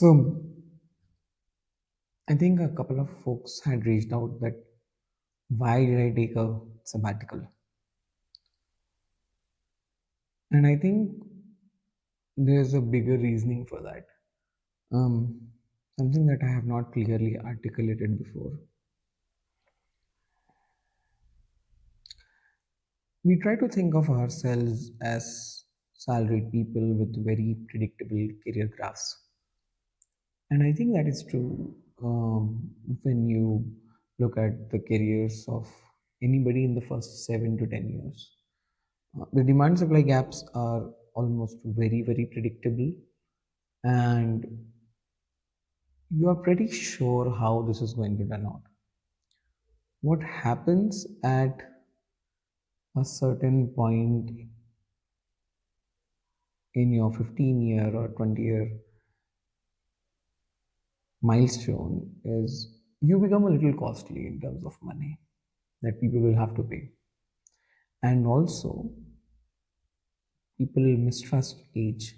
So I think a couple of folks had reached out that why did I take a sabbatical? And I think there's a bigger reasoning for that. Um, Something that I have not clearly articulated before. We try to think of ourselves as salaried people with very predictable career graphs. And I think that is true when you look at the careers of anybody in the first 7 to 10 years. The demand supply gaps are almost very predictable, and you are pretty sure how this is going to turn out. What happens at a certain point in your 15-year or 20-year milestone is you become a little costly in terms of money that people will have to pay. And also, people mistrust age.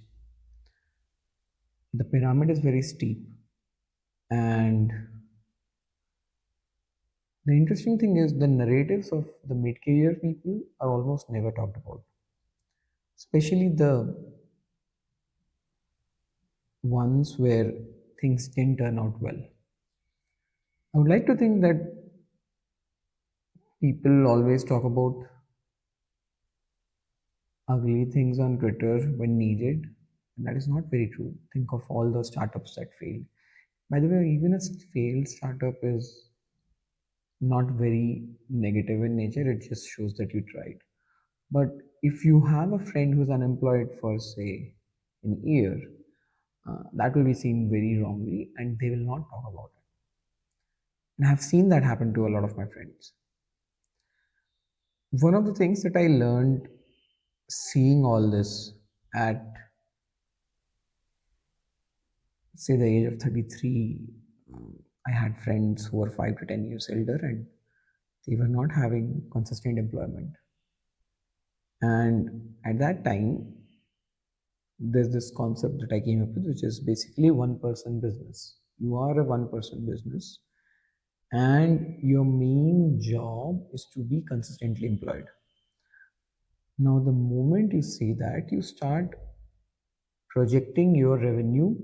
The pyramid is very steep, and the interesting thing is the narratives of the mid-career people are almost never talked about, especially the ones where things didn't turn out well. I would like to think that people always talk about ugly things on Twitter when needed, and that is not very true. Think of all the startups that failed. By the way, even a failed startup is not very negative in nature, it just shows that you tried. But if you have a friend who's unemployed for, say, an year, that will be seen very wrongly and they will not talk about it. And I've seen that happen to a lot of my friends. One of the things that I learned seeing all this at, say, the age of 33, I had friends who were 5 to 10 years elder and they were not having consistent employment. And at that time, there's this concept that I came up with, which is basically one person business. You are a one person business, and your main job is to be consistently employed. Now, the moment you say that, you start projecting your revenue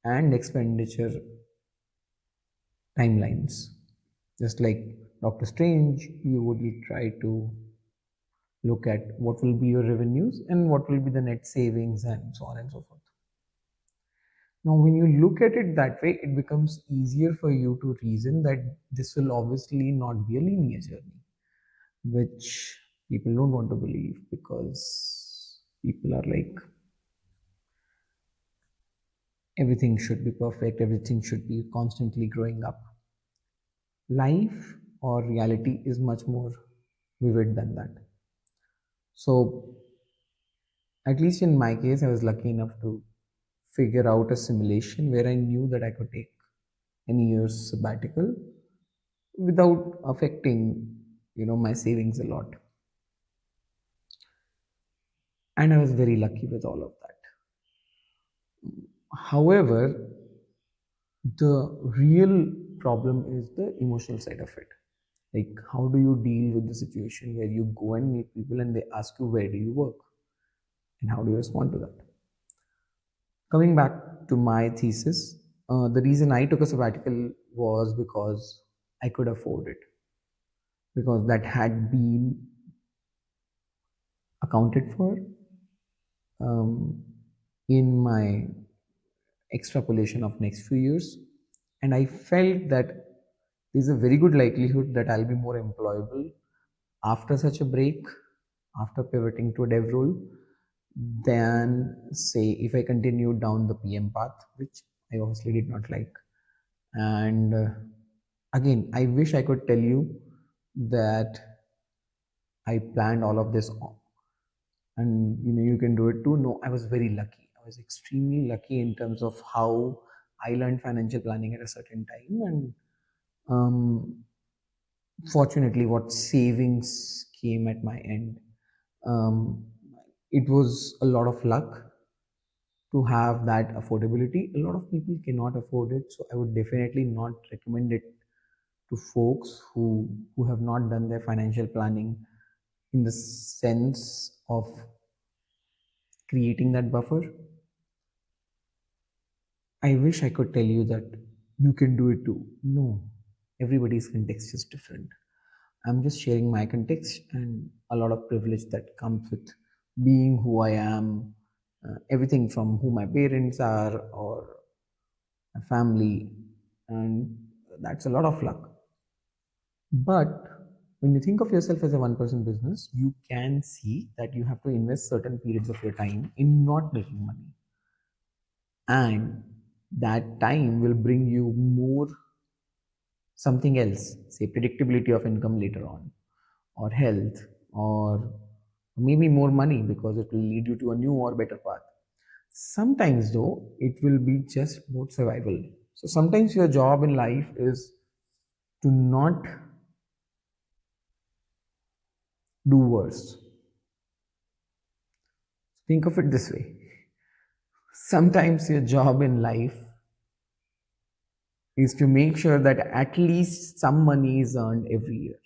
and expenditure timelines. Just like Dr. Strange, you would try to look at what will be your revenues and what will be the net savings and so on and so forth. Now, when you look at it that way, it becomes easier for you to reason that this will obviously not be a linear journey, which people don't want to believe because people are like, everything should be perfect, everything should be constantly growing up. Life or reality is much more vivid than that. So, at least in my case, I was lucky enough to figure out a simulation where I knew that I could take an year's sabbatical without affecting my savings a lot, and I was very lucky with all of that. However, the real problem is the emotional side of it. Like, how do you deal with the situation where you go and meet people and they ask you where do you work, and how do you respond to that? Coming back to my thesis, the reason I took a sabbatical was because I could afford it, because that had been accounted for um, in my extrapolation of next few years, and I felt that there's a very good likelihood that I'll be more employable after such a break, after pivoting to a dev role, than say if I continued down the PM path, which I obviously did not like. And again, I wish I could tell you that I planned all of this and you can do it too. No, I was very lucky. I was extremely lucky in terms of how I learned financial planning at a certain time, and fortunately what savings came at my end. um, it was a lot of luck to have that affordability. A lot of people cannot afford it, so I would definitely not recommend it to folks who have not done their financial planning in the sense of creating that buffer. I wish I could tell you that you can do it too. No, everybody's context is different. I'm just sharing my context and a lot of privilege that comes with being who I am, everything from who my parents are or my family, and that's a lot of luck. But when you think of yourself as a one person business, you can see that you have to invest certain periods of your time in not making money. And that time will bring you more something else, say predictability of income later on, or health, or maybe more money because it will lead you to a new or better path. Sometimes, though, it will be just about survival. So sometimes your job in life is to not do worse. Think of it this way. Sometimes your job in life is to make sure that at least some money is earned every year.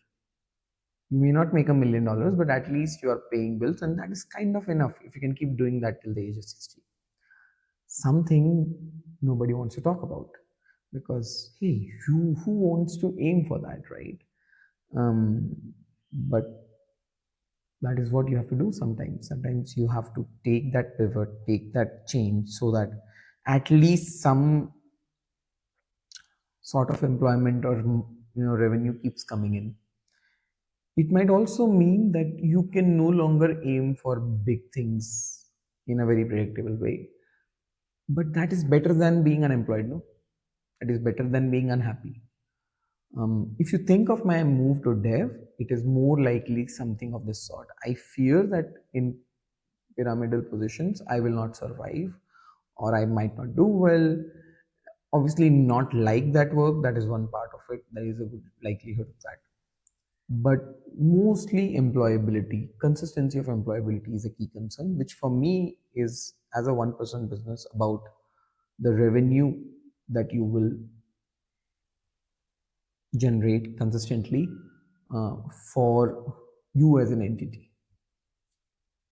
You may not make $1 million, but at least you are paying bills, and that is kind of enough if you can keep doing that till the age of 60. Something nobody wants to talk about because, hey, who wants to aim for that, right? But that is what you have to do sometimes. Sometimes you have to take that pivot, take that change so that at least some sort of employment or revenue keeps coming in. It might also mean that you can no longer aim for big things in a very predictable way. But that is better than being unemployed, no? That is better than being unhappy. If you think of my move to dev, it is more likely something of this sort. I fear that in pyramidal positions, I will not survive or I might not do well. Obviously, not like that work, that is one part of it. There is a good likelihood of that. But mostly employability, consistency of employability is a key concern, which for me is, as a one person business, about the revenue that you will generate consistently for you as an entity.